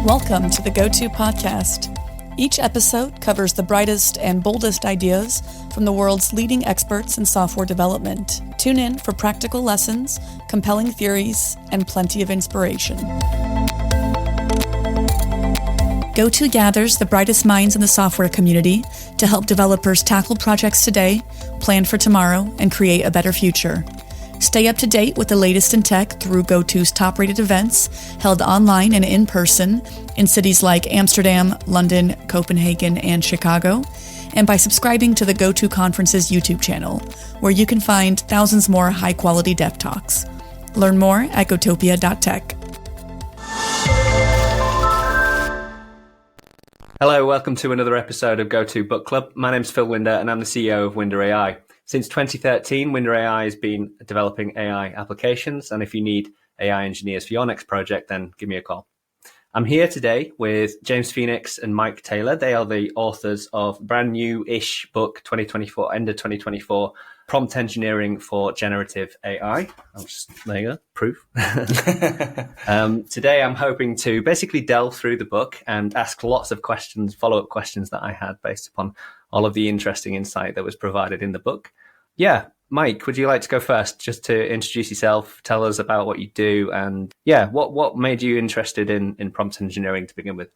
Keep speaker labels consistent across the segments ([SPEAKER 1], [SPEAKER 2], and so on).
[SPEAKER 1] Welcome to the GOTO podcast. Each episode covers the brightest and boldest ideas from the world's leading experts in software development. Tune in for practical lessons, compelling theories, and plenty of inspiration. GOTO gathers the brightest minds in the software community to help developers tackle projects today, plan for tomorrow, and create a better future. Stay up to date with the latest in tech through GOTO's top-rated events held online and in person in cities like Amsterdam, London, Copenhagen, and Chicago, and by subscribing to the GOTO Conference's YouTube channel, where you can find thousands more high-quality dev talks. Learn more at gotopia.tech.
[SPEAKER 2] Hello, welcome to another episode of GOTO Book Club. My name's Phil Winder, and I'm the CEO of Winder.AI. Since 2013, Winder.AI has been developing AI applications, and if you need AI engineers for your next project, then give me a call. I'm here today with James Phoenix and Mike Taylor. They are the authors of brand new-ish book 2024, end of 2024, Prompt Engineering for Generative AI. There you go, proof. Today I'm hoping to basically delve through the book and ask lots of questions, follow-up questions that I had based upon all of the interesting insight that was provided in the book. Yeah, Mike, would you like to go first, just to introduce yourself, tell us about what you do, and what made you interested in prompt engineering to begin with?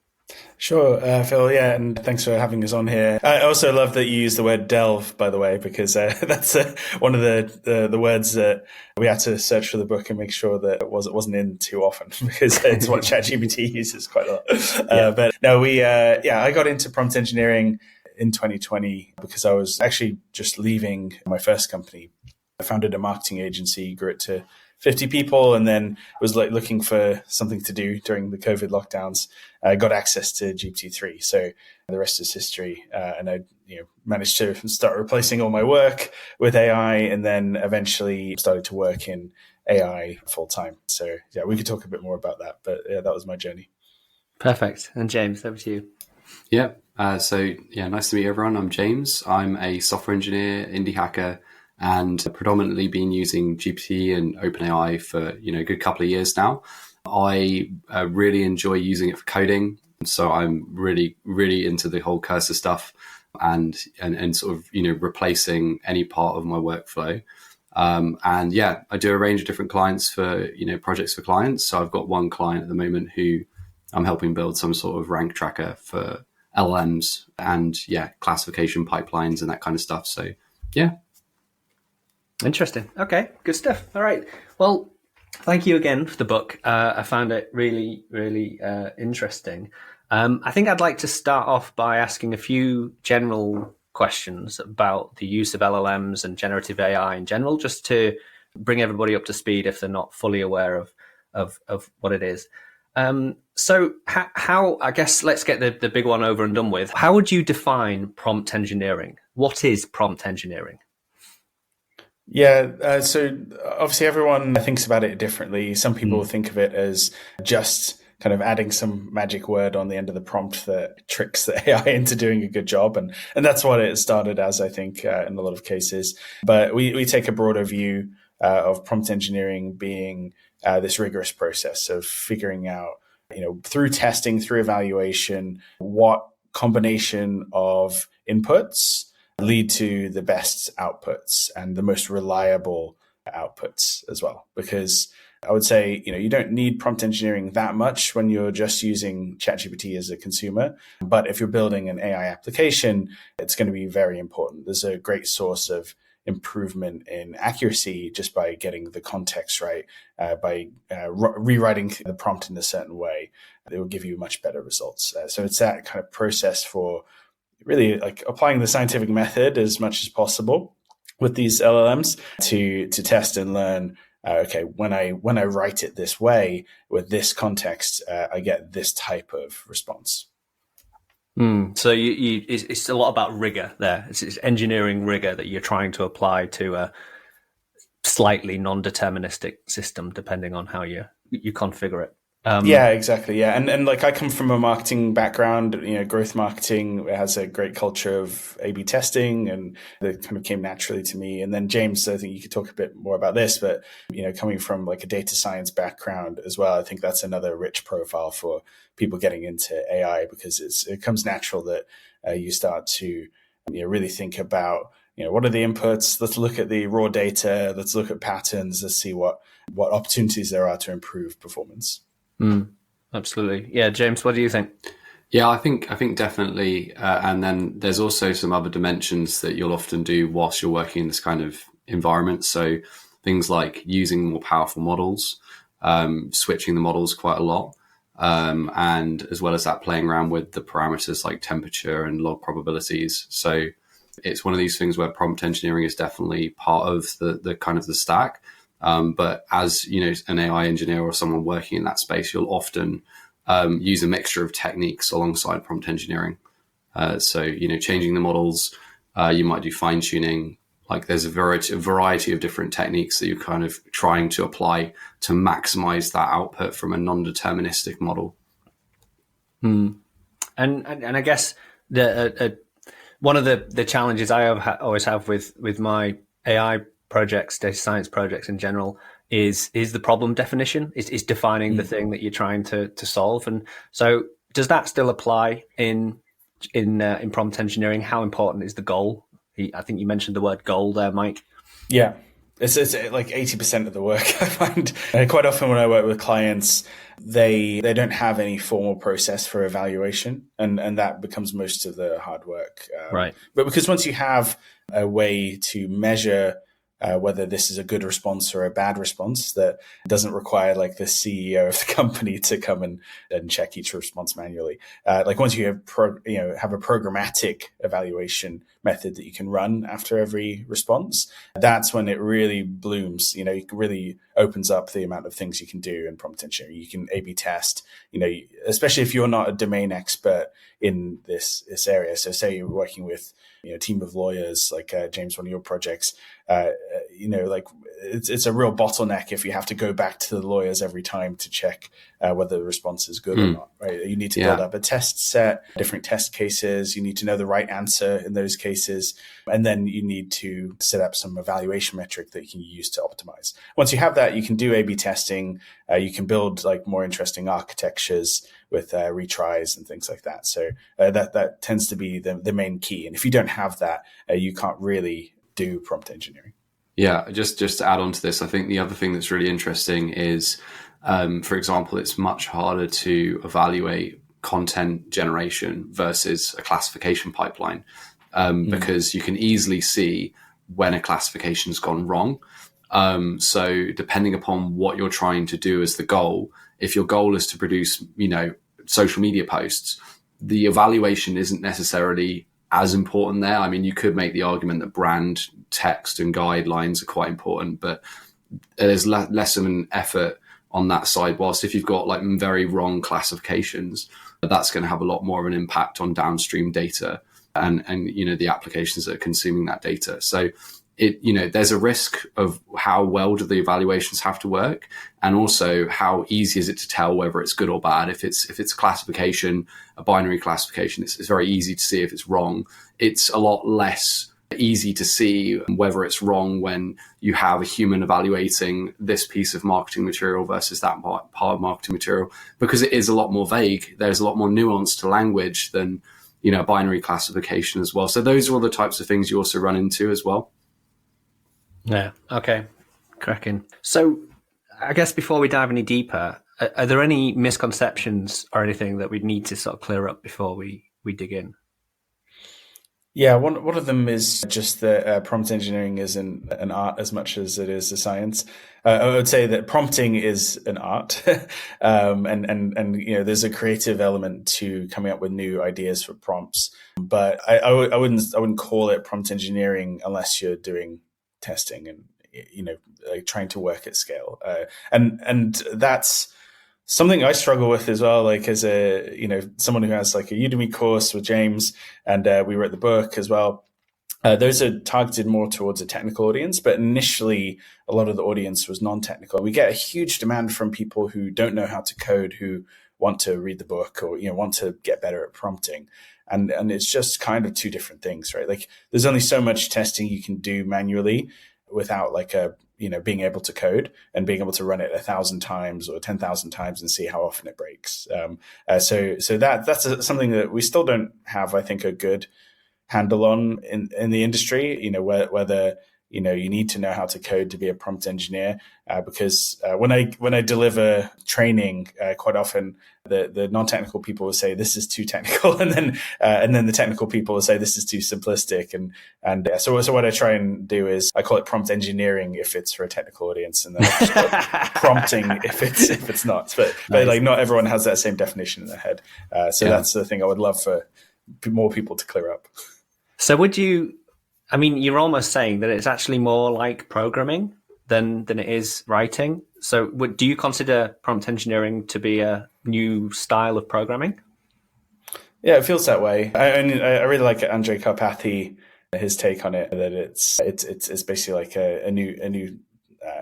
[SPEAKER 3] Sure, Phil. Yeah, and thanks for having us on here. I also love that you use the word delve, by the way, because that's one of the words that we had to search for the book and make sure that it wasn't in too often, because it's what ChatGPT uses quite a lot. But no, I got into prompt engineering in 2020 because I was actually just leaving my first company. I founded a marketing agency, grew it to 50 people, and then was looking for something to do during the COVID lockdowns. I got access to GPT-3, so the rest is history. And I managed to start replacing all my work with AI, and then eventually started to work in AI full time. So yeah, we could talk a bit more about that, but yeah, that was my journey.
[SPEAKER 2] Perfect. And James, over to you.
[SPEAKER 4] Yeah. Nice to meet everyone. I'm James. I'm a software engineer, indie hacker, and predominantly been using GPT and OpenAI for a good couple of years now. I really enjoy using it for coding, so I'm really, really into the whole cursor stuff and sort of replacing any part of my workflow. I do a range of different clients for projects for clients. So I've got one client at the moment who I'm helping build some sort of rank tracker for LLMs and classification pipelines and that kind of stuff. So yeah.
[SPEAKER 2] Interesting. Okay, good stuff. All right. Well, thank you again for the book. I found it really, really interesting. I think I'd like to start off by asking a few general questions about the use of LLMs and generative AI in general, just to bring everybody up to speed if they're not fully aware of what it is. So how, I guess, let's get the big one over and done with. How would you define prompt engineering? What is prompt engineering?
[SPEAKER 3] Yeah, so obviously everyone thinks about it differently. Some people think of it as just kind of adding some magic word on the end of the prompt that tricks the AI into doing a good job. And that's what it started as, I think, in a lot of cases. But we take a broader view of prompt engineering being this rigorous process of figuring out, through testing, through evaluation, what combination of inputs lead to the best outputs and the most reliable outputs as well. Because I would say, you don't need prompt engineering that much when you're just using ChatGPT as a consumer. But if you're building an AI application, it's going to be very important. There's a great source of improvement in accuracy just by getting the context right, by rewriting the prompt in a certain way. It will give you much better results. So it's that kind of process for really like applying the scientific method as much as possible with these LLMs to test and learn. Okay, when I write it this way with this context, I get this type of response.
[SPEAKER 2] So it's a lot about rigor there. It's engineering rigor that you're trying to apply to a slightly non-deterministic system, depending on how you configure it.
[SPEAKER 3] Yeah, exactly. Yeah. And like I come from a marketing background, growth marketing has a great culture of A/B testing, and that kind of came naturally to me. And then James, I think you could talk a bit more about this, but coming from like a data science background as well, I think that's another rich profile for people getting into AI, because it comes natural that you start to really think about what are the inputs. Let's look at the raw data. Let's look at patterns. Let's see what opportunities there are to improve performance.
[SPEAKER 2] Absolutely. Yeah, James, what do you think?
[SPEAKER 4] Yeah, I think definitely. And then there's also some other dimensions that you'll often do whilst you're working in this kind of environment. So things like using more powerful models, switching the models quite a lot. And as well as that, playing around with the parameters like temperature and log probabilities. So it's one of these things where prompt engineering is definitely part of the kind of the stack. But as an AI engineer or someone working in that space, you'll often use a mixture of techniques alongside prompt engineering. So changing the models, you might do fine tuning. Like there's a variety of different techniques that you're kind of trying to apply to maximize that output from a non-deterministic model.
[SPEAKER 2] And I guess one of the challenges I always have with my AI projects, data science projects in general, is the problem definition, is defining the thing that you're trying to solve. And so does that still apply in prompt engineering? How important is the goal? I think you mentioned the word goal there, Mike.
[SPEAKER 3] Yeah. It's like 80% of the work I find. Quite often when I work with clients, they don't have any formal process for evaluation, and that becomes most of the hard work.
[SPEAKER 2] Right.
[SPEAKER 3] But because once you have a way to measure whether this is a good response or a bad response that doesn't require like the CEO of the company to come and check each response manually. Like once you have have a programmatic evaluation method that you can run after every response, that's when it really blooms. It really opens up the amount of things you can do in prompt engineering. You can A/B test, especially if you're not a domain expert in this area. So say you're working with a team of lawyers, like James, one of your projects, like it's a real bottleneck if you have to go back to the lawyers every time to check whether the response is good or not, right? You need to build up a test set, different test cases. You need to know the right answer in those cases. And then you need to set up some evaluation metric that you can use to optimize. Once you have that, you can do A/B testing. You can build like more interesting architectures with retries and things like that. So that tends to be the main key. And if you don't have that, you can't really do prompt engineering.
[SPEAKER 4] Yeah, just to add on to this, I think the other thing that's really interesting is, for example, it's much harder to evaluate content generation versus a classification pipeline, because you can easily see when a classification's gone wrong. So depending upon what you're trying to do as the goal, if your goal is to produce, social media posts, the evaluation isn't necessarily as important there. I mean, you could make the argument that brand text and guidelines are quite important, but there's less of an effort on that side. Whilst if you've got like very wrong classifications, that's going to have a lot more of an impact on downstream data and the applications that are consuming that data. So there's a risk of how well do the evaluations have to work, and also how easy is it to tell whether it's good or bad. If it's classification, a binary classification, it's very easy to see if it's wrong. It's a lot less easy to see whether it's wrong when you have a human evaluating this piece of marketing material versus that part of marketing material, because it is a lot more vague. There's a lot more nuance to language than binary classification as well. So those are all the types of things you also run into as well.
[SPEAKER 2] Yeah. Okay. Cracking. So I guess before we dive any deeper, are there any misconceptions or anything that we need to sort of clear up before we dig in?
[SPEAKER 3] Yeah, one of them is just that prompt engineering isn't an art as much as it is a science. I would say that prompting is an art, and there's a creative element to coming up with new ideas for prompts. But I wouldn't call it prompt engineering unless you're doing testing and like trying to work at scale, and that's something I struggle with as well. Like as a someone who has like a Udemy course with James, and we wrote the book as well. Those are targeted more towards a technical audience, but initially a lot of the audience was non-technical. We get a huge demand from people who don't know how to code, who want to read the book or want to get better at prompting. And it's just kind of two different things, right? Like there's only so much testing you can do manually without like being able to code and being able to run it 1,000 times or 10,000 times and see how often it breaks. So that's something that we still don't have, I think, a good handle on in the industry, whether you need to know how to code to be a prompt engineer, because when I deliver training, quite often the non-technical people will say this is too technical, and then the technical people will say this is too simplistic, so what I try and do is I call it prompt engineering if it's for a technical audience, and then I just call it prompting if it's not. But like not everyone has that same definition in their head, That's the thing I would love for more people to clear up.
[SPEAKER 2] So you're almost saying that it's actually more like programming than it is writing. So do you consider prompt engineering to be a new style of programming?
[SPEAKER 3] Yeah, it feels that way. I really like Andrej Karpathy, his take on it, that it's basically like a new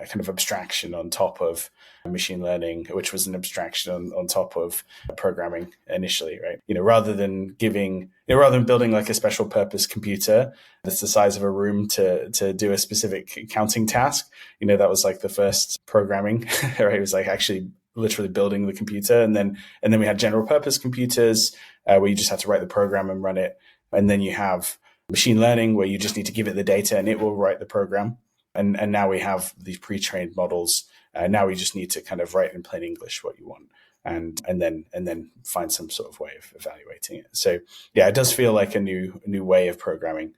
[SPEAKER 3] kind of abstraction on top of machine learning, which was an abstraction on top of programming initially, right? Rather than building like a special purpose computer that's the size of a room to do a specific counting task, that was like the first programming, right? It was like actually literally building the computer, and then we had general purpose computers where you just had to write the program and run it, and then you have machine learning where you just need to give it the data and it will write the program. And now we have these pre-trained models. Now we just need to kind of write in plain English what you want, and then find some sort of way of evaluating it. So yeah, it does feel like a new way of programming.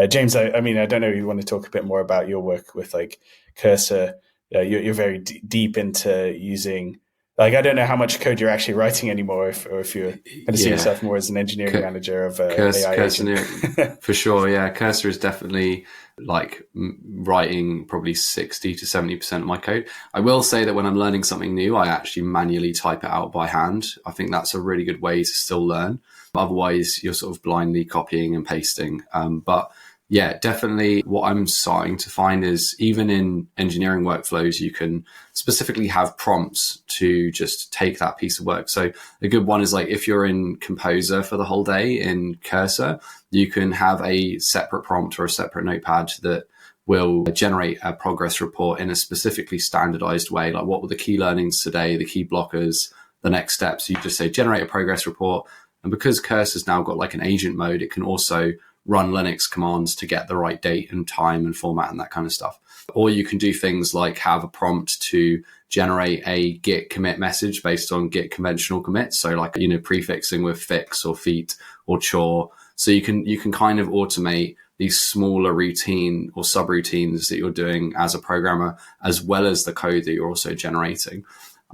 [SPEAKER 3] James, I don't know if you want to talk a bit more about your work with like Cursor. You're very deep into using. Like, I don't know how much code you're actually writing anymore, if you're going to see yourself more as an engineering manager of AI agent.
[SPEAKER 4] For sure, yeah. Cursor is definitely like writing probably 60 to 70% of my code. I will say that when I'm learning something new, I actually manually type it out by hand. I think that's a really good way to still learn. Otherwise, you're sort of blindly copying and pasting. But yeah, definitely what I'm starting to find is even in engineering workflows, you can specifically have prompts to just take that piece of work. So a good one is like if you're in Composer for the whole day in Cursor, you can have a separate prompt or a separate notepad that will generate a progress report in a specifically standardized way. Like what were the key learnings today, the key blockers, the next steps. You just say generate a progress report. And because Cursor's now got like an agent mode, it can also run Linux commands to get the right date and time and format and that kind of stuff. Or you can do things like have a prompt to generate a Git commit message based on Git conventional commits. So like, prefixing with fix or feat or chore. So you can kind of automate these smaller routine or subroutines that you're doing as a programmer, as well as the code that you're also generating.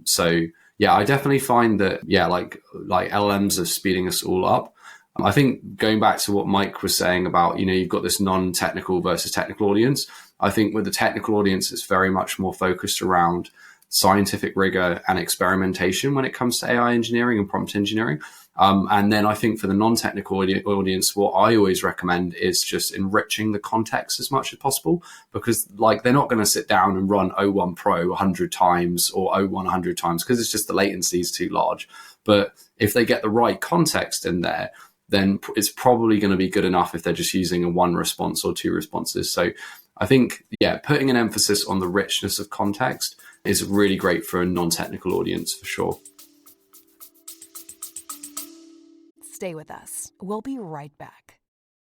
[SPEAKER 4] So yeah, I definitely find that, like LLMs are speeding us all up. I think going back to what Mike was saying about, you've got this non-technical versus technical audience. I think with the technical audience, it's very much more focused around scientific rigor and experimentation when it comes to AI engineering and prompt engineering. And then I think for the non-technical audience, what I always recommend is just enriching the context as much as possible, because like they're not going to sit down and run O1 Pro 100 times or O1 100 times because it's just the latency is too large. But if they get the right context in there, then it's probably going to be good enough if they're just using a one response or two responses. So I think, putting an emphasis on the richness of context is really great for a non-technical audience for sure.
[SPEAKER 5] Stay with us. We'll be right back.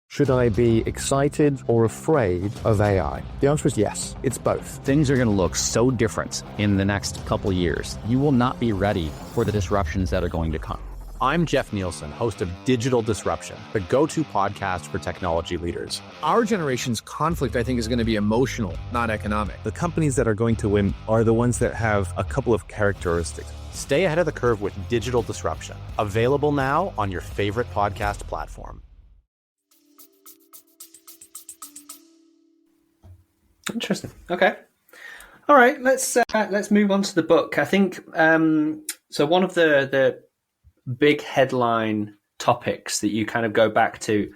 [SPEAKER 6] Should I be excited or afraid of AI? The answer is yes. It's both.
[SPEAKER 7] Things are going to look so different in the next couple years. You will not be ready for the disruptions that are going to come.
[SPEAKER 6] I'm Jeff Nielsen, host of Digital Disruption, the go-to podcast for technology leaders.
[SPEAKER 8] Our generation's conflict, I think, is going to be emotional, not economic.
[SPEAKER 9] The companies that are going to win are the ones that have a couple of characteristics.
[SPEAKER 6] Stay ahead of the curve with Digital Disruption. Available now on your favorite podcast platform.
[SPEAKER 2] Interesting. Okay. All right. Let's move on to the book. I think so. One of the big headline topics that you kind of go back to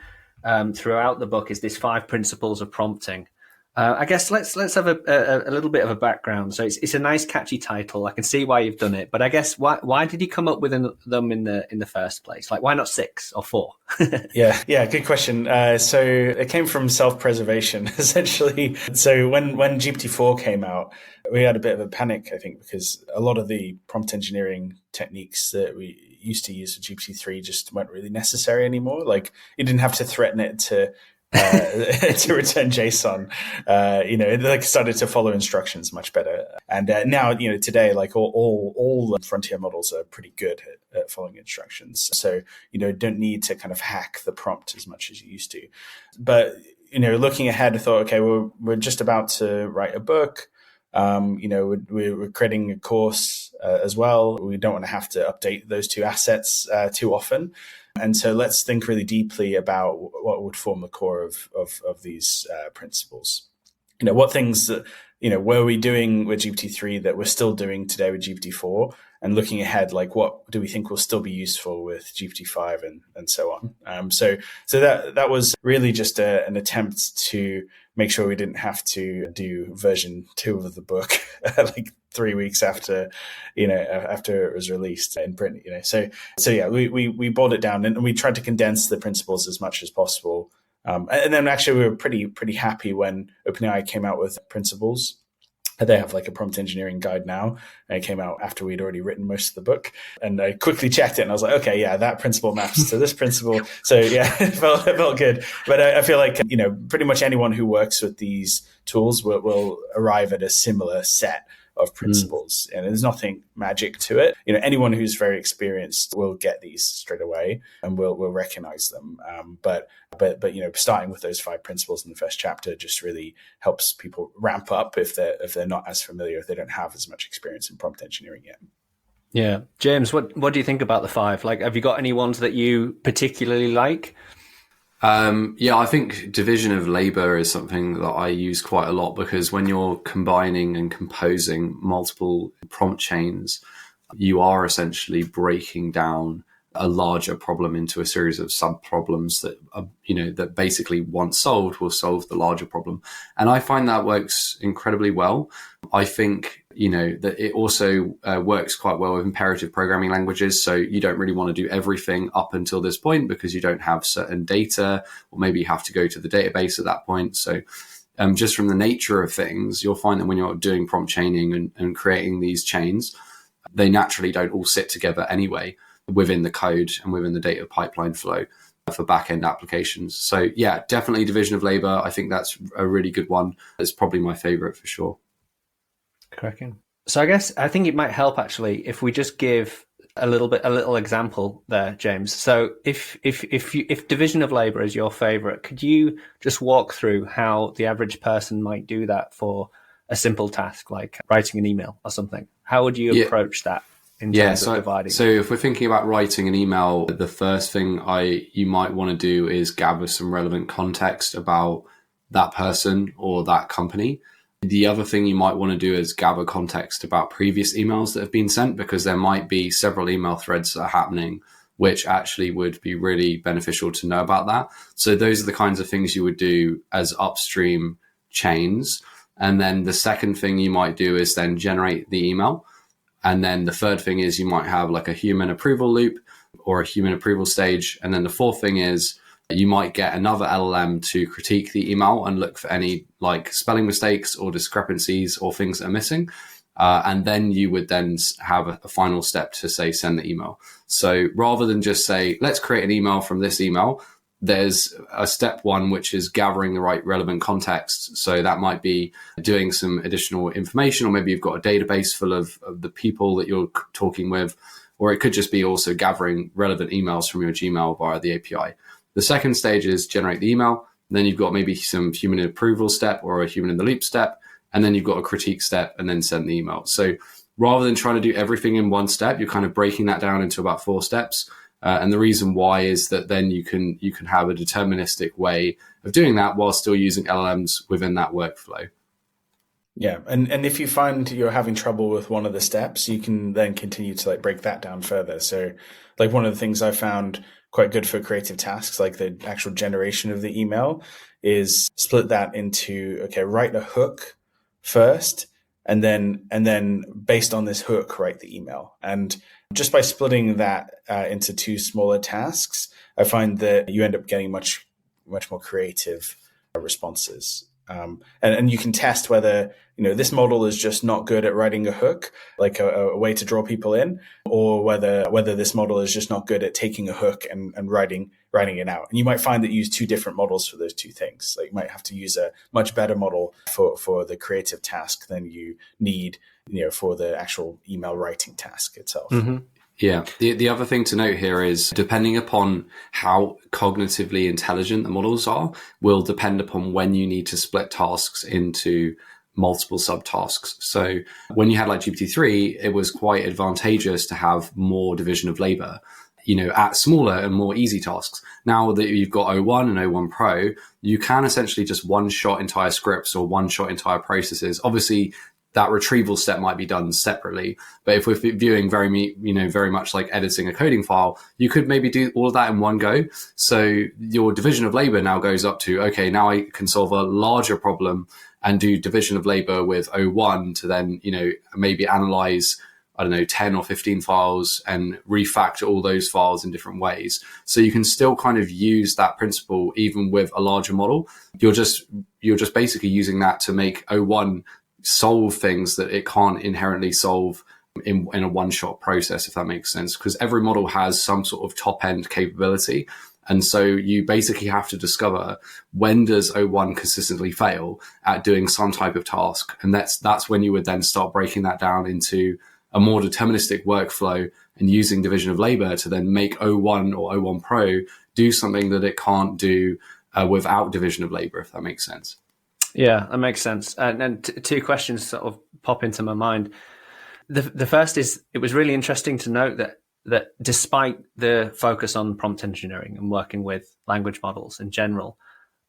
[SPEAKER 2] throughout the book is this 5 principles of prompting. I guess let's have a little bit of a background. So it's a nice, catchy title. I can see why you've done it, but I guess why did you come up with them in the first place? Like, why not 6 or 4?
[SPEAKER 3] Yeah, good question. So it came from self-preservation, essentially. So when GPT-4 came out, we had a bit of a panic, I think, because a lot of the prompt engineering techniques that we used to use for GPT-3 just weren't really necessary anymore. Like, you didn't have to threaten it to return JSON. It like started to follow instructions much better. And now, today, like all the frontier models are pretty good at following instructions. So, don't need to kind of hack the prompt as much as you used to. But, looking ahead, I thought, okay, well, we're just about to write a book. We're creating a course as well. We don't want to have to update those 2 assets too often. And so let's think really deeply about what would form the core of these principles. What things that, were we doing with GPT-3 that we're still doing today with GPT-4, and looking ahead, like what do we think will still be useful with GPT-5 and so on. So that was really just an attempt to make sure we didn't have to do version 2 of the book like 3 weeks after it was released in print. So yeah, we boiled it down and we tried to condense the principles as much as possible. And then actually we were pretty happy when OpenAI came out with principles. They have like a prompt engineering guide now, and it came out after we'd already written most of the book. And I quickly checked it, and I was like, okay, yeah, that principle maps to this principle. So yeah, it felt good. But I feel like pretty much anyone who works with these tools will arrive at a similar set of principles, and there's nothing magic to it. Anyone who's very experienced will get these straight away and will recognize them. But starting with those 5 principles in the first chapter just really helps people ramp up if they're not as familiar, if they don't have as much experience in prompt engineering yet.
[SPEAKER 2] Yeah, James, what do you think about the 5? Like, have you got any ones that you particularly like?
[SPEAKER 4] I think division of labor is something that I use quite a lot, because when you're combining and composing multiple prompt chains, you are essentially breaking down a larger problem into a series of sub problems that that basically once solved will solve the larger problem. And I find that works incredibly well. I think that it also works quite well with imperative programming languages. So you don't really want to do everything up until this point because you don't have certain data, or maybe you have to go to the database at that point. So just from the nature of things, you'll find that when you're doing prompt chaining and creating these chains, they naturally don't all sit together anyway within the code and within the data pipeline flow for back-end applications. So yeah, definitely division of labor. I think that's a really good one. It's probably my favorite for sure.
[SPEAKER 2] Cracking. So I think it might help actually if we just give a little example there, James. So if division of labor is your favorite, could you just walk through how the average person might do that for a simple task like writing an email or something? How would you approach that? So
[SPEAKER 4] if we're thinking about writing an email, the first thing you might want to do is gather some relevant context about that person or that company. The other thing you might want to do is gather context about previous emails that have been sent, because there might be several email threads that are happening, which actually would be really beneficial to know about that. So those are the kinds of things you would do as upstream chains. And then the second thing you might do is then generate the email. And then the third thing is you might have like a human approval loop or a human approval stage. And then the fourth thing is you might get another LLM to critique the email and look for any like spelling mistakes or discrepancies or things that are missing. And then you would then have a final step to say, send the email. So rather than just say, let's create an email from this email, there's a step 1, which is gathering the right relevant context. So that might be doing some additional information, or maybe you've got a database full of the people that you're talking with, or it could just be also gathering relevant emails from your Gmail via the API. The second stage is generate the email. Then you've got maybe some human approval step or a human in the loop step. And then you've got a critique step and then send the email. So rather than trying to do everything in one step, you're kind of breaking that down into about 4 steps. And the reason why is that then you can have a deterministic way of doing that while still using LLMs within that workflow.
[SPEAKER 3] Yeah, and if you find you're having trouble with one of the steps, you can then continue to like break that down further. So like one of the things I found quite good for creative tasks, like the actual generation of the email, is split that into, okay, write a hook first, and then based on this hook, write the email. And just by splitting that into two smaller tasks, I find that you end up getting much more creative responses. And you can test whether, this model is just not good at writing a hook, like a way to draw people in, or whether this model is just not good at taking a hook and writing it out. And you might find that you use two different models for those two things. Like you might have to use a much better model for the creative task than you need, for the actual email writing task itself.
[SPEAKER 2] Mm-hmm.
[SPEAKER 4] Yeah. The other thing to note here is depending upon how cognitively intelligent the models are will depend upon when you need to split tasks into multiple subtasks. So when you had like GPT-3, it was quite advantageous to have more division of labor, at smaller and more easy tasks. Now that you've got O1 and O1 Pro, you can essentially just one-shot entire scripts or one-shot entire processes. Obviously, that retrieval step might be done separately. But if we're viewing very much like editing a coding file, you could maybe do all of that in one go. So your division of labor now goes up to, okay, now I can solve a larger problem and do division of labor with O1 to then, maybe analyze, 10 or 15 files and refactor all those files in different ways. So you can still kind of use that principle even with a larger model. You're just basically using that to make O1 solve things that it can't inherently solve in a one-shot process, if that makes sense, because every model has some sort of top-end capability. And so you basically have to discover when does O1 consistently fail at doing some type of task. And that's when you would then start breaking that down into a more deterministic workflow and using division of labor to then make O1 or O1 Pro do something that it can't do without division of labor, if that makes sense.
[SPEAKER 2] Yeah, that makes sense. And two questions sort of pop into my mind. The first is, it was really interesting to note that despite the focus on prompt engineering and working with language models in general,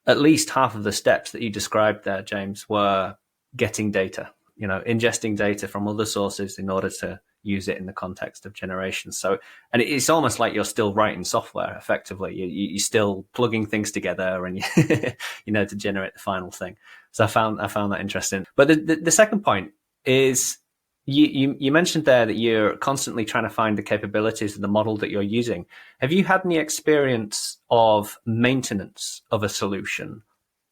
[SPEAKER 2] at least half of the steps that you described there, James, were getting data, ingesting data from other sources in order to use it in the context of generation. So, and it's almost like you're still writing software effectively. You're still plugging things together and, to generate the final thing. So I found that interesting. But the second point is, you mentioned there that you're constantly trying to find the capabilities of the model that you're using. Have you had any experience of maintenance of a solution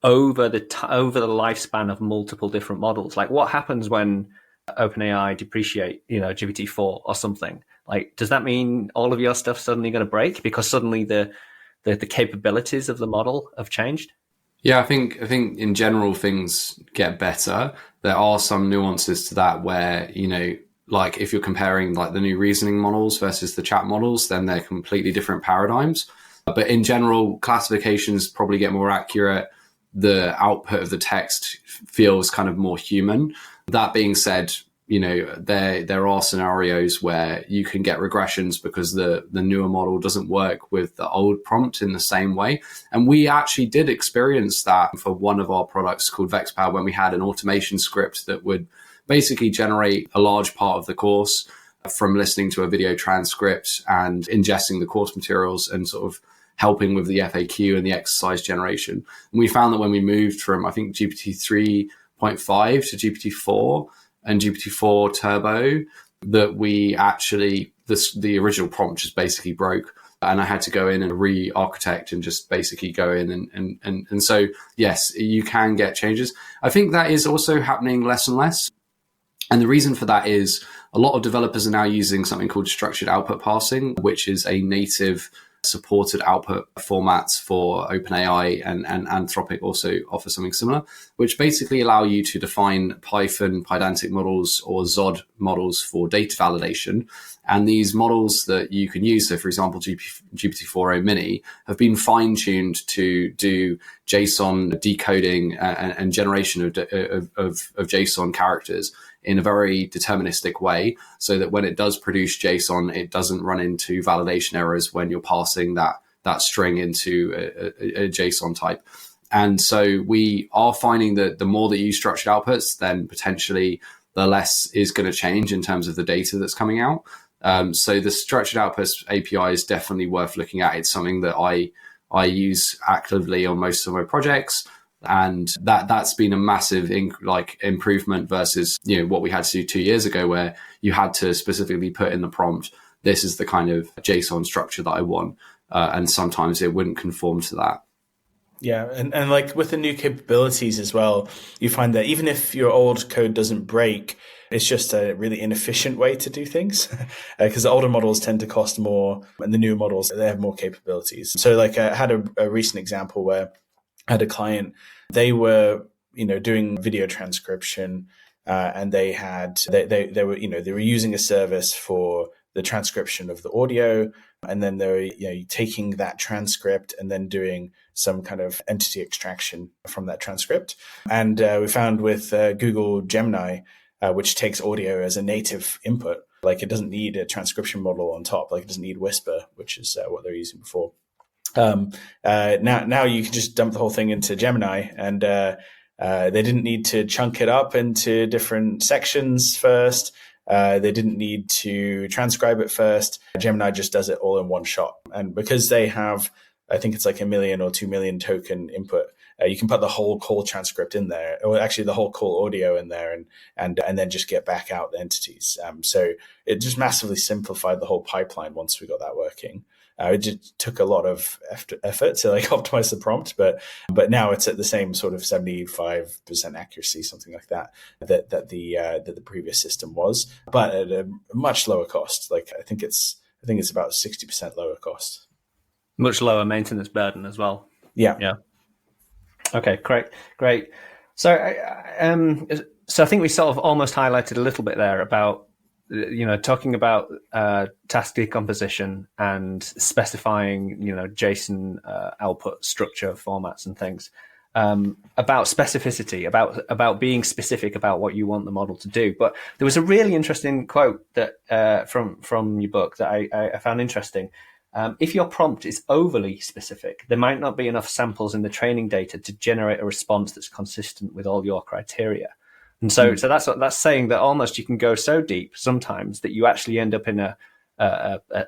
[SPEAKER 2] over the lifespan of multiple different models? Like what happens when OpenAI depreciate, GPT-4 or something? Like, does that mean all of your stuff suddenly going to break because suddenly the capabilities of the model have changed?
[SPEAKER 4] Yeah, I think in general things get better. There are some nuances to that where, like if you're comparing like the new reasoning models versus the chat models, then they're completely different paradigms. But in general, classifications probably get more accurate. The output of the text feels kind of more human. That being said, there are scenarios where you can get regressions because the newer model doesn't work with the old prompt in the same way. And we actually did experience that for one of our products called VexPower, when we had an automation script that would basically generate a large part of the course from listening to a video transcript and ingesting the course materials and sort of helping with the FAQ and the exercise generation. And we found that when we moved from, I think, GPT 3.5 to GPT-4 and GPT-4 Turbo, that we actually, the original prompt just basically broke. And I had to go in and re-architect and just basically go in. And so, yes, you can get changes. I think that is also happening less and less. And the reason for that is a lot of developers are now using something called structured output parsing, which is a native supported output formats for OpenAI, and Anthropic also offer something similar, which basically allow you to define Python Pydantic models or Zod models for data validation. And these models that you can use, so for example, GPT-4o Mini, have been fine-tuned to do JSON decoding and generation of JSON characters in a very deterministic way, so that when it does produce JSON, it doesn't run into validation errors when you're passing that string into a JSON type. And so we are finding that the more that you use structured outputs, then potentially the less is going to change in terms of the data that's coming out. So the structured outputs API is definitely worth looking at. It's something that I use actively on most of my projects. And that's been a massive improvement versus, what we had to do 2 years ago, where you had to specifically put in the prompt, this is the kind of JSON structure that I want. And sometimes it wouldn't conform to that.
[SPEAKER 3] Yeah, and like with the new capabilities as well, you find that even if your old code doesn't break, it's just a really inefficient way to do things, because the older models tend to cost more and the newer models, they have more capabilities. So like I had a recent example where I had a client, they were, doing video transcription, and they were using a service for the transcription of the audio, and then they're taking that transcript and then doing some kind of entity extraction from that transcript. And we found with Google Gemini, which takes audio as a native input, like it doesn't need a transcription model on top, like it doesn't need Whisper, which is what they're using before. Now you can just dump the whole thing into Gemini, and they didn't need to chunk it up into different sections first. They didn't need to transcribe it first. Gemini just does it all in one shot. And because they have, I think it's like 1 million or 2 million token input, you can put the whole call transcript in there, or actually the whole call audio in there, and then just get back out the entities. So it just massively simplified the whole pipeline once we got that working. It just took a lot of effort to optimize the prompt, but now it's at the same sort of 75% accuracy, something like that the previous system was, but at a much lower cost. I think it's about 60% lower cost.
[SPEAKER 2] Much lower maintenance burden as well.
[SPEAKER 3] Yeah.
[SPEAKER 2] Okay, great. So I think we sort of almost highlighted a little bit there about, talking about task decomposition and specifying, JSON output structure formats and things, about specificity, about being specific about what you want the model to do. But there was a really interesting quote that from your book that I found interesting. If your prompt is overly specific, there might not be enough samples in the training data to generate a response that's consistent with all your criteria. And so that's saying that almost you can go so deep sometimes that you actually end up in a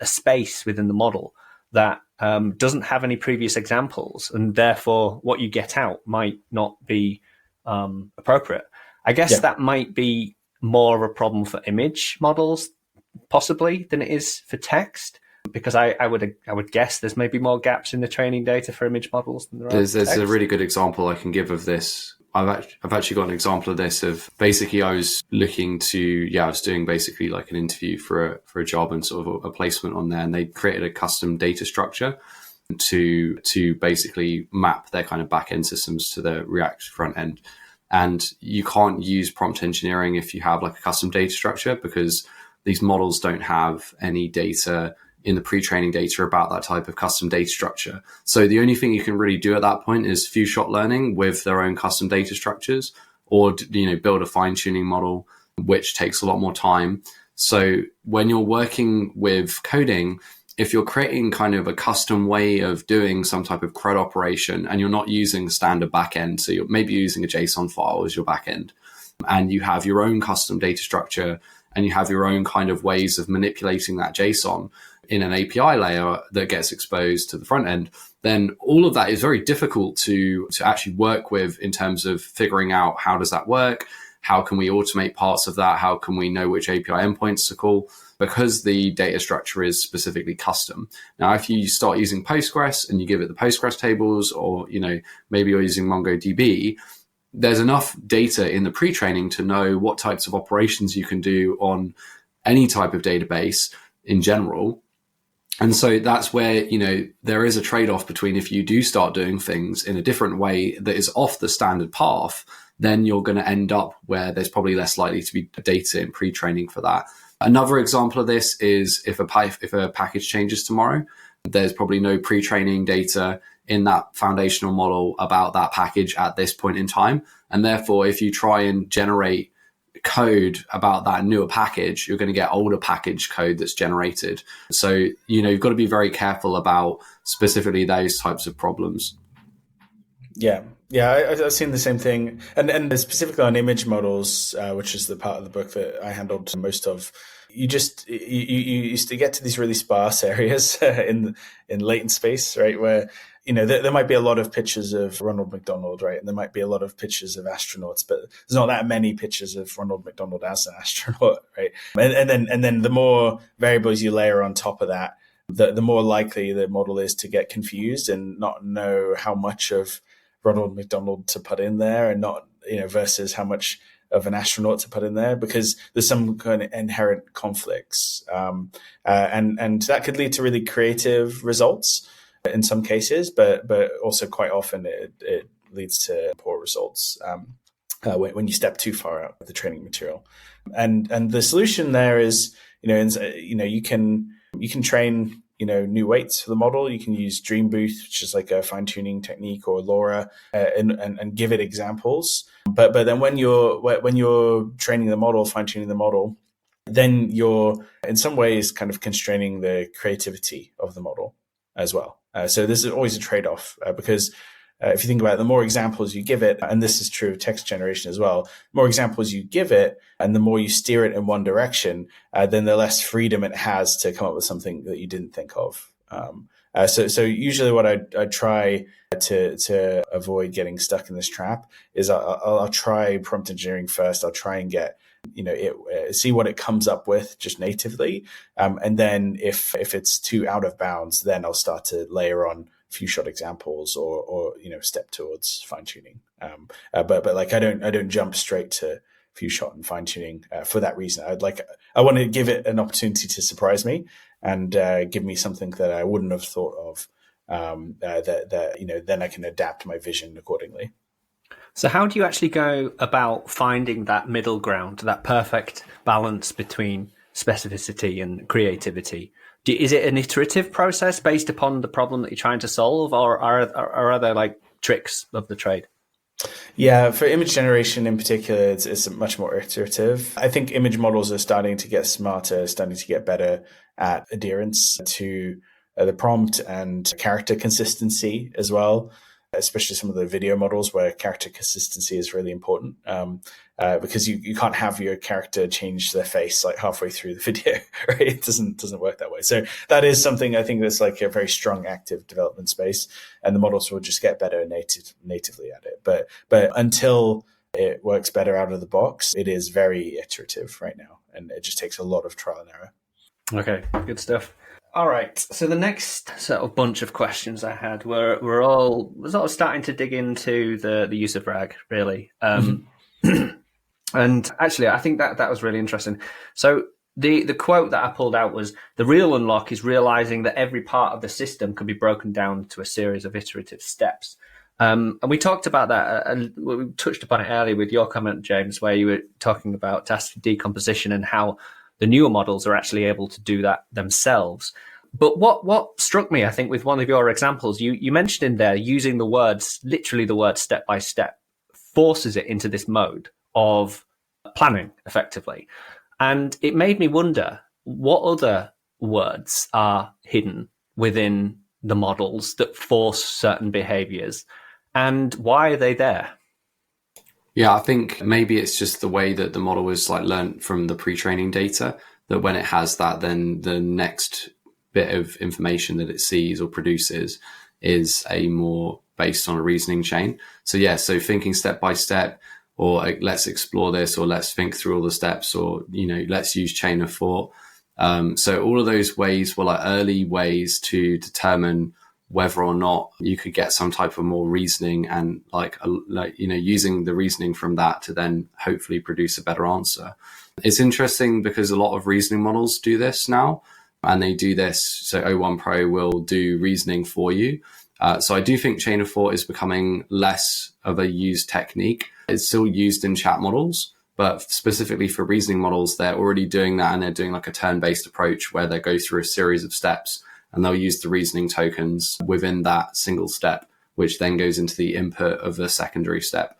[SPEAKER 2] space within the model that doesn't have any previous examples, and therefore what you get out might not be appropriate. I guess that might be more of a problem for image models, possibly, than it is for text. Because I would guess there's maybe more gaps in the training data for image models than there are.
[SPEAKER 4] There's a really good example I can give of this. I've actually got an example of this. Of basically, I was doing basically like an interview for a job and sort of a placement on there, and they created a custom data structure to basically map their kind of back end systems to the React front end. And you can't use prompt engineering if you have like a custom data structure, because these models don't have any data in the pre-training data about that type of custom data structure. So the only thing you can really do at that point is few shot learning with their own custom data structures, or build a fine-tuning model, which takes a lot more time. So when you're working with coding, if you're creating kind of a custom way of doing some type of CRUD operation and you're not using standard backend, so you're maybe using a JSON file as your backend, and you have your own custom data structure and you have your own kind of ways of manipulating that JSON in an API layer that gets exposed to the front end, then all of that is very difficult to actually work with in terms of figuring out how does that work? How can we automate parts of that? How can we know which API endpoints to call? Because the data structure is specifically custom. Now, if you start using Postgres and you give it the Postgres tables, or, maybe you're using MongoDB, there's enough data in the pre-training to know what types of operations you can do on any type of database in general. And so that's where, there is a trade-off between, if you do start doing things in a different way that is off the standard path, then you're going to end up where there's probably less likely to be data in pre-training for that. Another example of this is if a package changes tomorrow, there's probably no pre-training data in that foundational model about that package at this point in time. And therefore, if you try and generate code about that newer package, you're going to get older package code that's generated. So, you've got to be very careful about specifically those types of problems.
[SPEAKER 3] Yeah. I've seen the same thing, and specifically on image models, which is the part of the book that I handled most of. You used to get to these really sparse areas in latent space, right? Where there might be a lot of pictures of Ronald McDonald, right? And there might be a lot of pictures of astronauts, but there's not that many pictures of Ronald McDonald as an astronaut, right? And then the more variables you layer on top of that, the more likely the model is to get confused and not know how much of Ronald McDonald to put in there, and not, versus how much of an astronaut to put in there, because there's some kind of inherent conflicts. And that could lead to really creative results in some cases, but also quite often it leads to poor results when you step too far out of the training material. And the solution there is, you can train new weights for the model. You can use Dream Booth, which is like a fine-tuning technique, or LoRa, and give it examples. But then when you're training the model, fine-tuning the model, then you're in some ways kind of constraining the creativity of the model as well. So this is always a trade-off, because if you think about it, the more examples you give it, and this is true of text generation as well, the more examples you give it and the more you steer it in one direction, then the less freedom it has to come up with something that you didn't think of. So usually what I try to avoid getting stuck in this trap is I'll try prompt engineering first. I'll try and get see what it comes up with just natively, and then if it's too out of bounds, then I'll start to layer on few shot examples or step towards fine tuning. But like I don't jump straight to few shot and fine tuning for that reason. I want to give it an opportunity to surprise me and give me something that I wouldn't have thought of. Then I can adapt my vision accordingly.
[SPEAKER 2] So how do you actually go about finding that middle ground, that perfect balance between specificity and creativity? Is it an iterative process based upon the problem that you're trying to solve, or are there like tricks of the trade?
[SPEAKER 3] Yeah, for image generation in particular, it's much more iterative. I think image models are starting to get smarter, starting to get better at adherence to the prompt and character consistency as well, especially some of the video models where character consistency is really important, because you can't have your character change their face like halfway through the video, right? It doesn't work that way. So that is something I think that's like a very strong active development space, and the models will just get better natively at it. But until it works better out of the box, it is very iterative right now, and it just takes a lot of trial and error.
[SPEAKER 2] Okay, good stuff. All right. So the next sort of bunch of questions I had were all sort of starting to dig into the use of RAG, really. And actually, I think that was really interesting. So the quote that I pulled out was, "The real unlock is realizing that every part of the system can be broken down to a series of iterative steps." And we talked about that, and we touched upon it earlier with your comment, James, where you were talking about task decomposition and how the newer models are actually able to do that themselves. But what struck me, I think, with one of your examples, you mentioned in there using the words, literally the word step by step, forces it into this mode of planning effectively. And it made me wonder what other words are hidden within the models that force certain behaviors, and why are they there?
[SPEAKER 4] Yeah, I think maybe it's just the way that the model is like learned from the pre-training data, that when it has that, then the next bit of information that it sees or produces is a more based on a reasoning chain. So thinking step by step, or like, let's explore this, or let's think through all the steps, or, let's use chain of thought. So all of those ways were like early ways to determine whether or not you could get some type of more reasoning, and using the reasoning from that to then hopefully produce a better answer. It's interesting because a lot of reasoning models do this now, and they do this. So O1 Pro will do reasoning for you. So I do think chain of thought is becoming less of a used technique. It's still used in chat models, but specifically for reasoning models, they're already doing that, and they're doing like a turn-based approach where they go through a series of steps, and they'll use the reasoning tokens within that single step, which then goes into the input of the secondary step.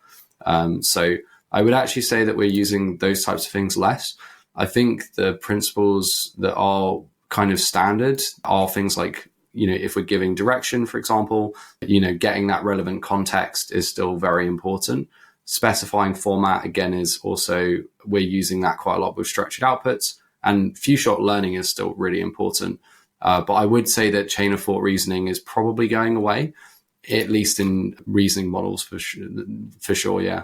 [SPEAKER 4] So I would actually say that we're using those types of things less. I think the principles that are kind of standard are things like if we're giving direction, for example, getting that relevant context is still very important. Specifying format, again, is also, we're using that quite a lot with structured outputs, and few-shot learning is still really important. But I would say that chain of thought reasoning is probably going away, at least in reasoning models for sure. Yeah.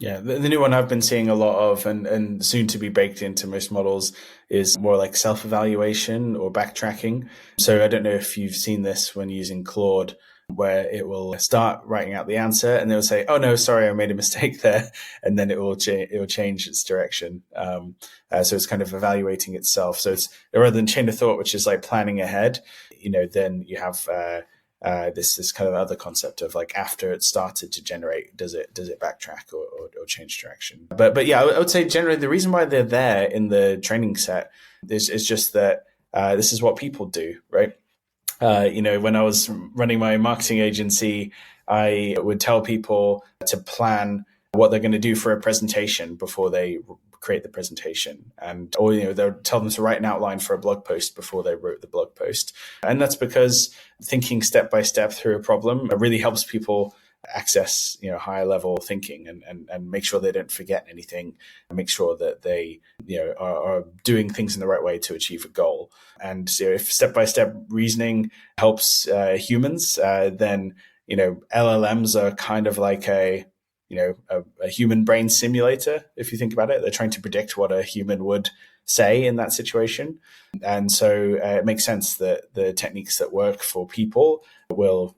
[SPEAKER 3] Yeah, the new one I've been seeing a lot of, and soon to be baked into most models, is more like self-evaluation or backtracking. So I don't know if you've seen this when using Claude, where it will start writing out the answer and they'll say, "Oh no, sorry, I made a mistake there," and then it will change its direction. So it's kind of evaluating itself. So it's rather than chain of thought, which is like planning ahead, then you have this kind of other concept of like, after it started to generate, does it backtrack or change direction? But yeah, I would say generally the reason why they're there in the training set is just that this is what people do, right? When I was running my marketing agency, I would tell people to plan what they're going to do for a presentation before they create the presentation, or they'll tell them to write an outline for a blog post before they wrote the blog post. And that's because thinking step by step through a problem really helps people access higher level thinking and make sure they don't forget anything, and make sure that they are doing things in the right way to achieve a goal. And if step by step reasoning helps humans, then LLMs are kind of like a human brain simulator. If you think about it, they're trying to predict what a human would say in that situation. And so it makes sense that the techniques that work for people will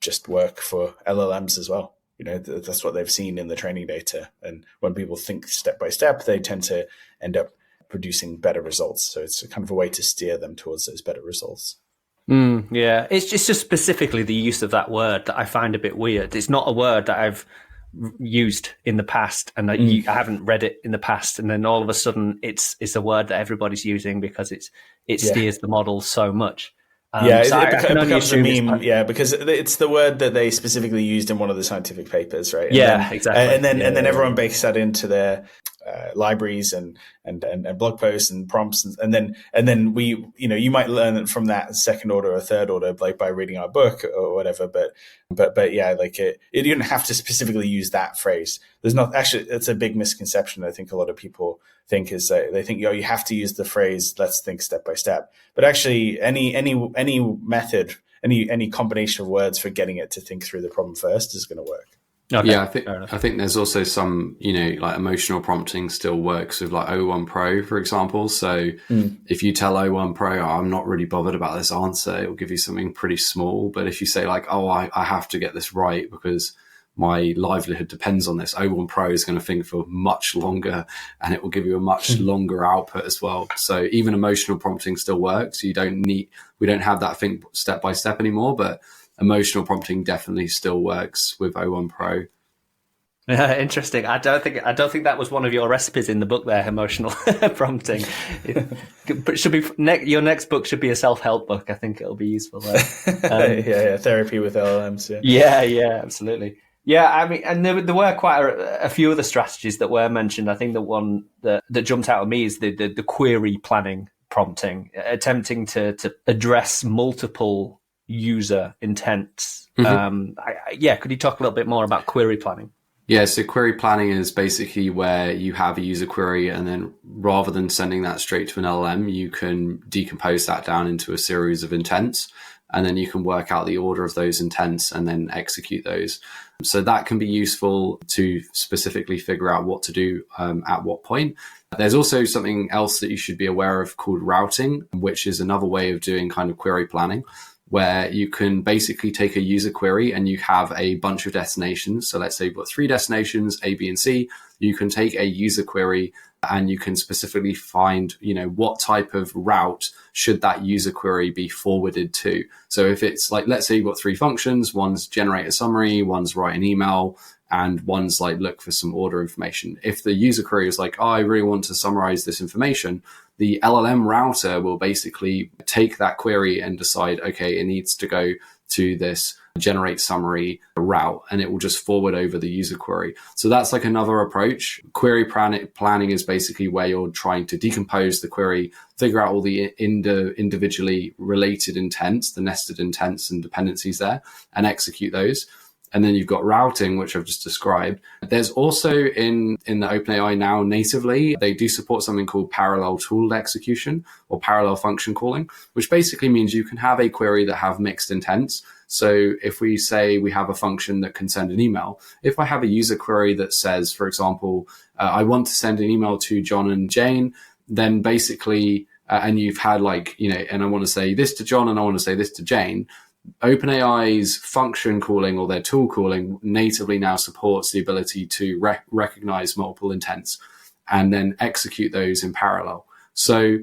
[SPEAKER 3] just work for LLMs as well. That's what they've seen in the training data. And when people think step by step, they tend to end up producing better results. So it's kind of a way to steer them towards those better results.
[SPEAKER 2] Yeah, it's just specifically the use of that word that I find a bit weird. It's not a word that I've used in the past, and I haven't read it in the past, and then all of a sudden it's a word that everybody's using because it steers the model so much.
[SPEAKER 3] It becomes a meme, because it's the word that they specifically used in one of the scientific papers, right?
[SPEAKER 2] Exactly.
[SPEAKER 3] And then everyone bakes that into their libraries and blog posts and prompts, and then we, you might learn it from that second order or third order, like by reading our book or whatever. But yeah, like you don't have to specifically use that phrase. There's not actually. It's a big misconception. I think a lot of people think is that they think you have to use the phrase "let's think step by step," but actually any method, any combination of words for getting it to think through the problem first is going to work.
[SPEAKER 2] Okay.
[SPEAKER 4] Yeah, I think there's also some, like emotional prompting still works with like O1 Pro, for example. So if you tell O1 Pro, I'm not really bothered about this answer, it will give you something pretty small. But if you say like, I have to get this right because my livelihood depends on this, O1 Pro is going to think for much longer, and it will give you a much longer output as well. So even emotional prompting still works. We don't have that think step by step anymore, but emotional prompting definitely still works with O1 Pro.
[SPEAKER 2] Yeah, interesting. I don't think that was one of your recipes in the book there, emotional prompting. It should be your next book should be a self-help book. I think it'll be useful there.
[SPEAKER 3] Therapy with LLMs.
[SPEAKER 2] Yeah, absolutely. Yeah, I mean, and there were quite a few other strategies that were mentioned. I think the one that jumped out at me is the query planning prompting, attempting to address multiple user intents. Could you talk a little bit more about query planning?
[SPEAKER 4] Yeah, so query planning is basically where you have a user query, and then rather than sending that straight to an LLM, you can decompose that down into a series of intents, and then you can work out the order of those intents and then execute those. So that can be useful to specifically figure out what to do at what point. There's also something else that you should be aware of called routing, which is another way of doing kind of query planning, where you can basically take a user query and you have a bunch of destinations. So let's say you've got 3 destinations, A, B, and C. You can take a user query and you can specifically find, what type of route should that user query be forwarded to. So if it's like, let's say you've got 3 functions, one's generate a summary, one's write an email, and one's like look for some order information. If the user query is like, I really want to summarize this information, the LLM router will basically take that query and decide, okay, it needs to go to this generate summary route, and it will just forward over the user query. So that's like another approach. Query planning is basically where you're trying to decompose the query, figure out all the individually related intents, the nested intents and dependencies there, and execute those. And then you've got routing, which I've just described. There's also in the OpenAI now natively, they do support something called parallel tool execution or parallel function calling, which basically means you can have a query that have mixed intents. So if we say we have a function that can send an email, if I have a user query that says, for example, I want to send an email to John and Jane, then basically, and you've had and I want to say this to John and I want to say this to Jane, OpenAI's function calling or their tool calling natively now supports the ability to recognize multiple intents and then execute those in parallel. So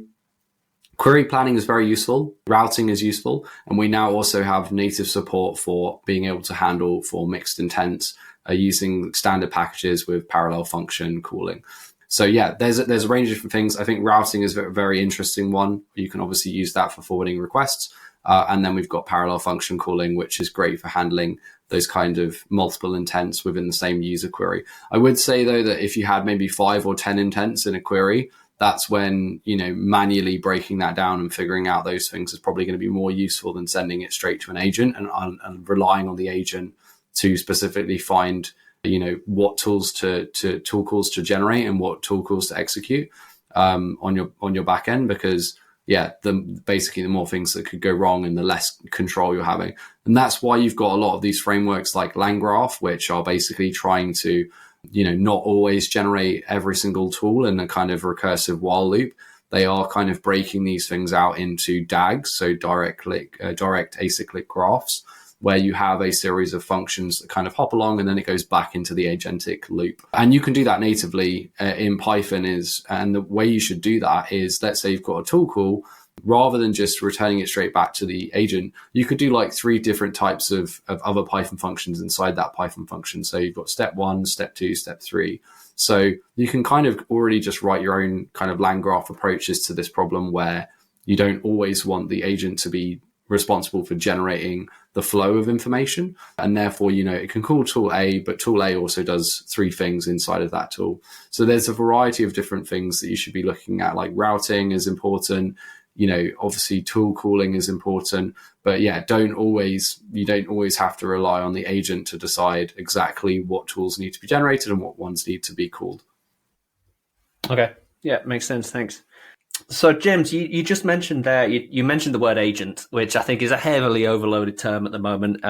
[SPEAKER 4] query planning is very useful. Routing is useful. And we now also have native support for being able to handle for mixed intents using standard packages with parallel function calling. So yeah, there's a range of different things. I think routing is a very interesting one. You can obviously use that for forwarding requests. And then we've got parallel function calling, which is great for handling those kind of multiple intents within the same user query. I would say, though, that if you had maybe 5 or 10 intents in a query, that's when, manually breaking that down and figuring out those things is probably going to be more useful than sending it straight to an agent and relying on the agent to specifically find, what tools to tool calls to generate and what tool calls to execute on your back end, because the more things that could go wrong and the less control you're having. And that's why you've got a lot of these frameworks like LangGraph, which are basically trying to, not always generate every single tool in a kind of recursive while loop. They are kind of breaking these things out into DAGs, so direct acyclic graphs, where you have a series of functions that kind of hop along and then it goes back into the agentic loop. And you can do that natively in Python and the way you should do that is, let's say you've got a tool call, rather than just returning it straight back to the agent, you could do like 3 different types of other Python functions inside that Python function. So you've got step 1, step 2, step 3. So you can kind of already just write your own kind of LangGraph approaches to this problem where you don't always want the agent to be responsible for generating the flow of information. And therefore, it can call tool A, but tool A also does 3 things inside of that tool. So there's a variety of different things that you should be looking at, like routing is important. Obviously tool calling is important, but you don't always have to rely on the agent to decide exactly what tools need to be generated and what ones need to be called.
[SPEAKER 2] Okay. Yeah, makes sense. Thanks. So, James, you just mentioned there, you mentioned the word agent, which I think is a heavily overloaded term at the moment.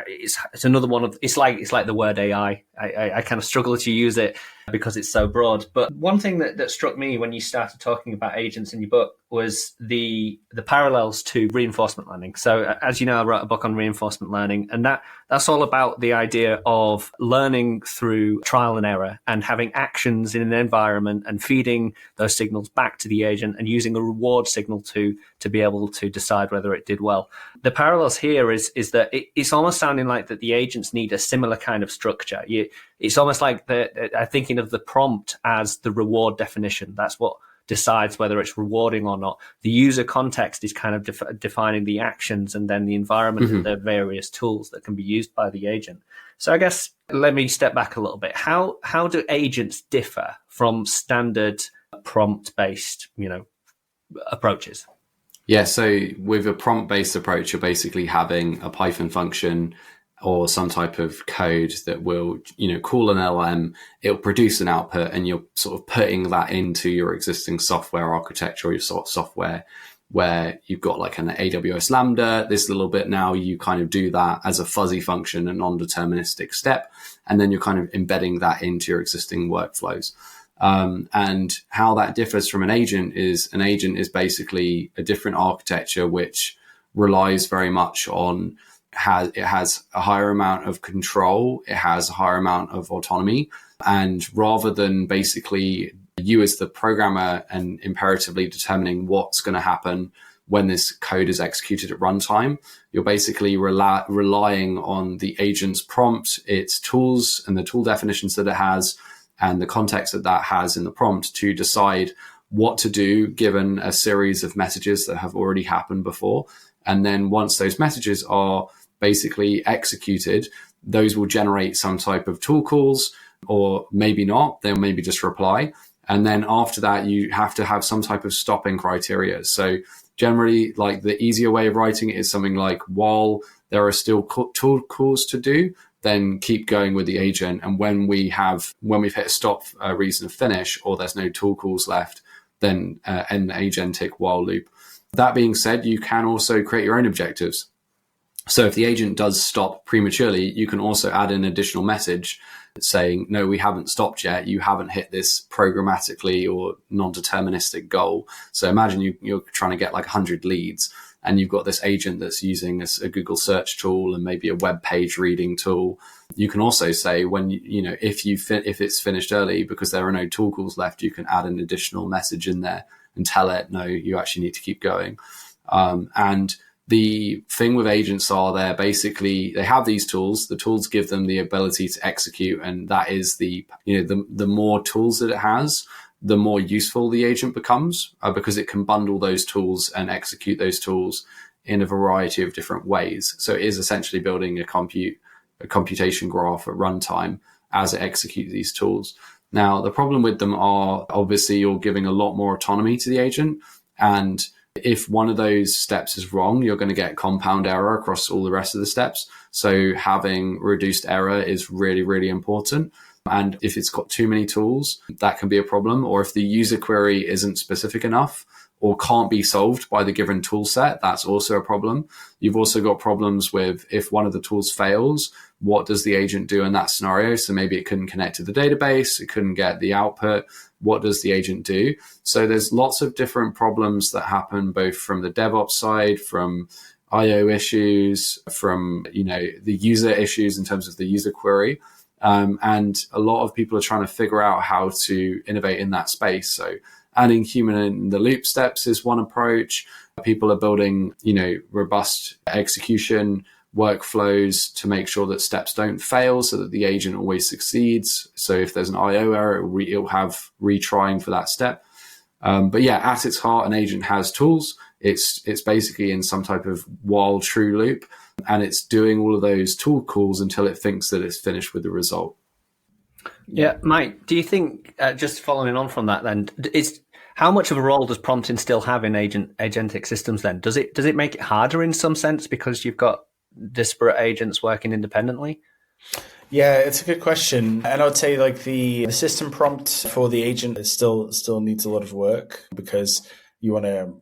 [SPEAKER 2] It's another one of, it's like the word AI. I kind of struggle to use it because it's so broad. But one thing that struck me when you started talking about agents in your book was the parallels to reinforcement learning. So, as you know, I wrote a book on reinforcement learning, and that's all about the idea of learning through trial and error and having actions in an environment and feeding those signals back to the agent and using a reward signal to be able to decide whether it did well. The parallels here is that it's almost sounding like that the agents need a similar kind of structure. It's almost like I'm thinking of the prompt as the reward definition. That's what decides whether it's rewarding or not. The user context is kind of defining the actions, and then the environment and the various tools that can be used by the agent. So I guess let me step back a little bit. How do agents differ from standard prompt-based, approaches?
[SPEAKER 4] Yeah, so with a prompt-based approach, you're basically having a Python function or some type of code that will, call an LLM, it'll produce an output, and you're sort of putting that into your existing software architecture or your sort of software where you've got like an AWS Lambda, this little bit now, you kind of do that as a fuzzy function, a non-deterministic step, and then you're kind of embedding that into your existing workflows. And how that differs from an agent is basically a different architecture, which relies very much on it has a higher amount of control. It has a higher amount of autonomy. And rather than basically you as the programmer and imperatively determining what's going to happen when this code is executed at runtime, you're basically relying on the agent's prompt, its tools and the tool definitions that it has, and the context that has in the prompt to decide what to do given a series of messages that have already happened before. And then once those messages are basically executed, those will generate some type of tool calls, or maybe not. They'll maybe just reply. And then after that, you have to have some type of stopping criteria. So generally, like the easier way of writing it is something like, while there are still tool calls to do, then keep going with the agent. And when we've hit a stop reason to finish, or there's no tool calls left, then end the agentic while loop. That being said, you can also create your own objectives. So if the agent does stop prematurely, you can also add an additional message saying, no, we haven't stopped yet. You haven't hit this programmatically or non-deterministic goal. So imagine you're trying to get like 100 leads, and you've got this agent that's using a Google search tool and maybe a web page reading tool. You can also say, when if it's finished early because there are no tool calls left, you can add an additional message in there and tell it, no, you actually need to keep going. And the thing with agents are they have these tools. The tools give them the ability to execute, and that is the more tools that it has, the more useful the agent becomes, because it can bundle those tools and execute those tools in a variety of different ways. So it is essentially building a computation graph at runtime as it executes these tools. Now, the problem with them are, obviously, you're giving a lot more autonomy to the agent, and if one of those steps is wrong, you're going to get compound error across all the rest of the steps. So having reduced error is really, really important. And if it's got too many tools, that can be a problem. Or if the user query isn't specific enough or can't be solved by the given tool set, that's also a problem. You've also got problems with, if one of the tools fails, what does the agent do in that scenario? So maybe it couldn't connect to the database, it couldn't get the output. What does the agent do? So there's lots of different problems that happen, both from the DevOps side, from IO issues, from the user issues in terms of the user query. And a lot of people are trying to figure out how to innovate in that space. So adding human in the loop steps is one approach. People are building, robust execution workflows to make sure that steps don't fail so that the agent always succeeds. So if there's an IO error, it'll have retrying for that step. But yeah, at its heart, an agent has tools. It's basically in some type of while true loop, and it's doing all of those tool calls until it thinks that it's finished with the result.
[SPEAKER 2] Yeah, Mike, do you think, just following on from that then, how much of a role does prompting still have in agentic systems then? Does it make it harder in some sense because you've got disparate agents working independently?
[SPEAKER 3] Yeah, it's a good question. And I would say like the system prompt for the agent still needs a lot of work, because you want to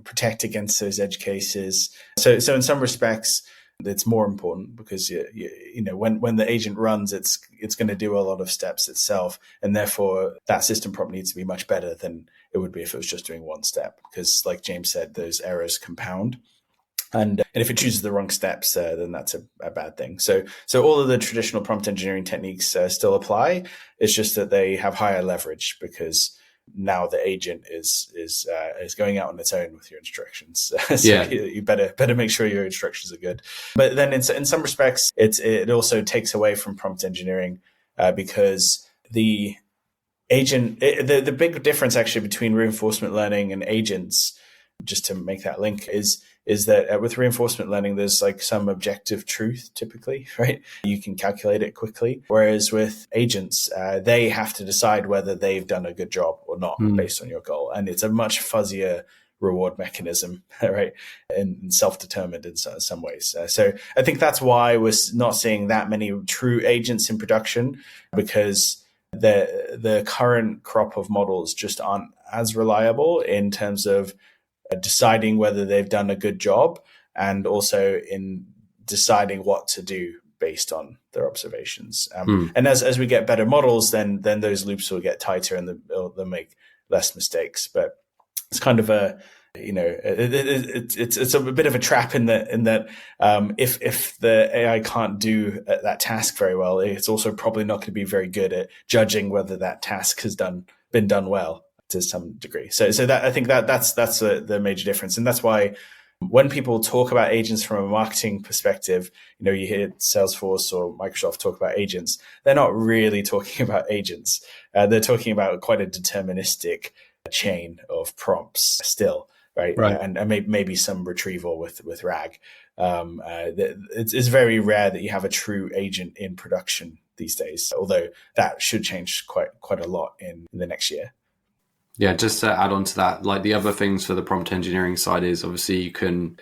[SPEAKER 3] protect against those edge cases. So in some respects, it's more important because when the agent runs, it's going to do a lot of steps itself, and therefore that system prompt needs to be much better than it would be if it was just doing one step. Because, like James said, those errors compound. And if it chooses the wrong steps, then that's a bad thing. So all of the traditional prompt engineering techniques still apply. It's just that they have higher leverage because now the agent is going out on its own with your instructions. You better make sure your instructions are good. But then in some respects, it also takes away from prompt engineering because the agent, the big difference actually between reinforcement learning and agents, just to make that link, is that with reinforcement learning, there's like some objective truth typically, right? You can calculate it quickly. Whereas with agents, they have to decide whether they've done a good job or not based on your goal. And it's a much fuzzier reward mechanism, right? And self-determined in some ways. So I think that's why we're not seeing that many true agents in production, because the current crop of models just aren't as reliable in terms of deciding whether they've done a good job, and also in deciding what to do based on their observations. And as we get better models, then those loops will get tighter and they'll make less mistakes. But it's kind of it's a bit of a trap in that if the AI can't do that task very well, it's also probably not going to be very good at judging whether that task has been done well to some degree. So that I think that's the major difference. And that's why when people talk about agents from a marketing perspective, you hear Salesforce or Microsoft talk about agents, they're not really talking about agents. They're talking about quite a deterministic chain of prompts still, right? And maybe some retrieval with RAG. It's very rare that you have a true agent in production these days, although that should change quite a lot in the next year.
[SPEAKER 4] Yeah, just to add on to that, like the other things for the prompt engineering side is obviously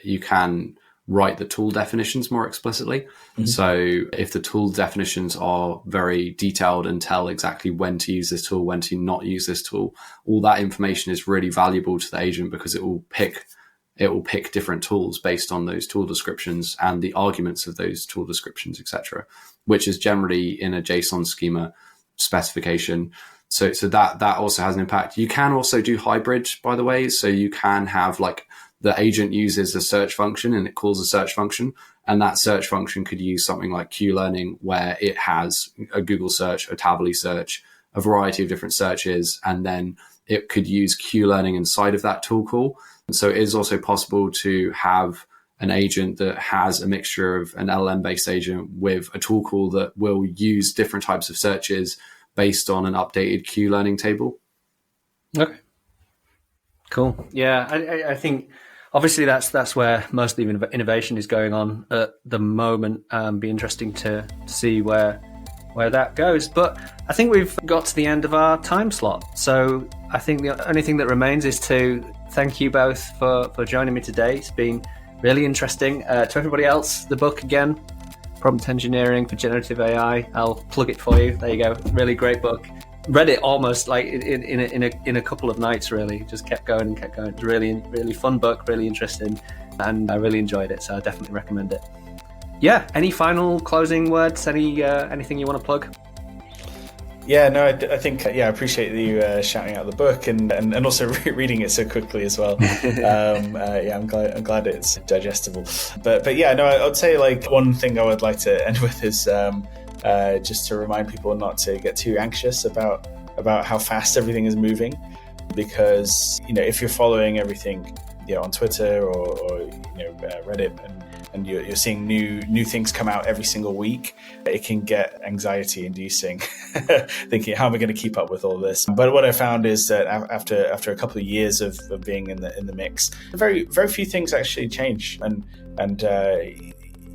[SPEAKER 4] you can write the tool definitions more explicitly. Mm-hmm. So if the tool definitions are very detailed and tell exactly when to use this tool, when to not use this tool, all that information is really valuable to the agent because it will pick different tools based on those tool descriptions and the arguments of those tool descriptions, etc., which is generally in a JSON schema specification. So that also has an impact. You can also do hybrid, by the way. So you can have like the agent uses a search function and it calls a search function. And that search function could use something like Q-learning where it has a Google search, a Tably search, a variety of different searches. And then it could use Q-learning inside of that tool call. And so it is also possible to have an agent that has a mixture of an LLM-based agent with a tool call that will use different types of searches based on an updated Q-learning table.
[SPEAKER 2] Okay. Cool. Yeah, I think obviously that's where most of the innovation is going on at the moment. Be interesting to see where that goes. But I think we've got to the end of our time slot. So I think the only thing that remains is to thank you both for joining me today. It's been really interesting. To everybody else, the book again, Prompt Engineering for Generative AI. I'll plug it for you. There you go. Really great book. Read it almost like in a couple of nights, really. Just kept going and kept going. It's a really fun book, really interesting, and I really enjoyed it, so I definitely recommend it. Yeah, any final closing words? Anything you want to plug?
[SPEAKER 3] Yeah, no, I think, I appreciate you shouting out the book and also reading it so quickly as well. I'm glad it's digestible. But yeah, no, I would say like one thing I would like to end with is just to remind people not to get too anxious about how fast everything is moving, because if you're following everything on Twitter or Reddit and you're seeing new things come out every single week, it can get anxiety inducing, thinking, how am I going to keep up with all this? But what I found is that after a couple of years of being in the mix, very, very few things actually change. And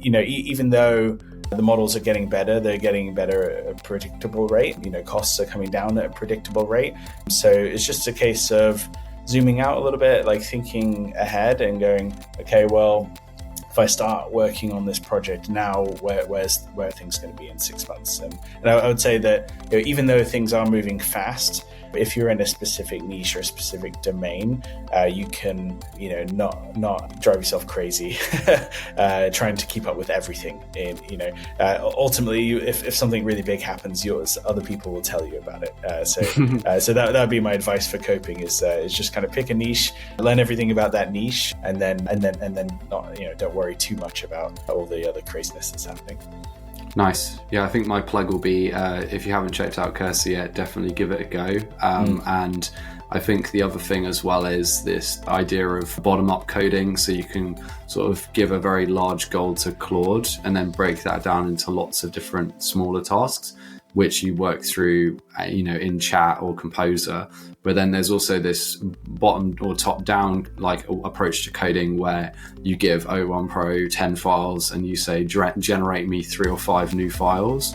[SPEAKER 3] even though the models are getting better, they're getting better at a predictable rate. Costs are coming down at a predictable rate. So it's just a case of zooming out a little bit, like thinking ahead and going, okay, well, if I start working on this project now, where are things going to be in 6 months? And I would say that even though things are moving fast, if you're in a specific niche or a specific domain, you can not drive yourself crazy trying to keep up with everything. Ultimately, if something really big happens, other people will tell you about it. So that would be my advice for coping is just kind of pick a niche, learn everything about that niche, and then not don't worry too much about all the other craziness that's happening.
[SPEAKER 4] Nice. Yeah, I think my plug will be, if you haven't checked out Cursor yet, definitely give it a go. And I think the other thing as well is this idea of bottom-up coding. So you can sort of give a very large goal to Claude and then break that down into lots of different smaller tasks, which you work through, in Chat or Composer. But then there's also this bottom or top down like approach to coding where you give O1 Pro 10 files and you say, generate me 3 or 5 new files,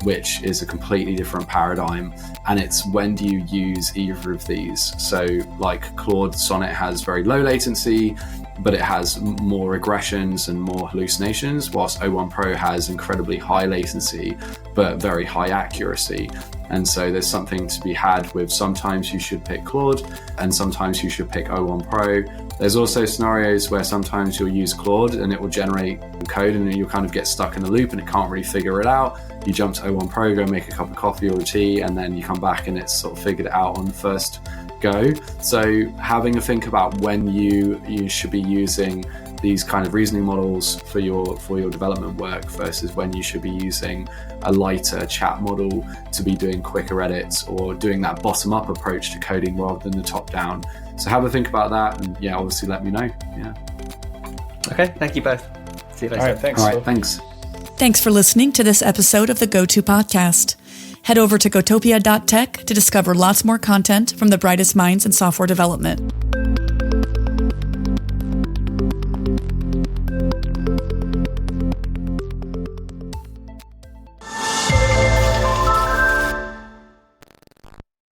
[SPEAKER 4] which is a completely different paradigm. And it's when do you use either of these? So like Claude Sonnet has very low latency, but it has more regressions and more hallucinations, whilst O1 Pro has incredibly high latency, but very high accuracy. And so there's something to be had with sometimes you should pick Claude and sometimes you should pick O1 Pro. There's also scenarios where sometimes you'll use Claude and it will generate code and you'll kind of get stuck in a loop and it can't really figure it out. You jump to O1 Pro, go make a cup of coffee or tea, and then you come back and it's sort of figured it out on the first go. So having a think about when you should be using these kind of reasoning models for your development work versus when you should be using a lighter chat model to be doing quicker edits or doing that bottom-up approach to coding rather than the top-down. So have a think about that and obviously let me know. Yeah.
[SPEAKER 2] Okay, thank you both. See you later.
[SPEAKER 3] All right, thanks.
[SPEAKER 4] All right, thanks.
[SPEAKER 1] Thanks for listening to this episode of the GOTO podcast. Head over to gotopia.tech to discover lots more content from the brightest minds in software development.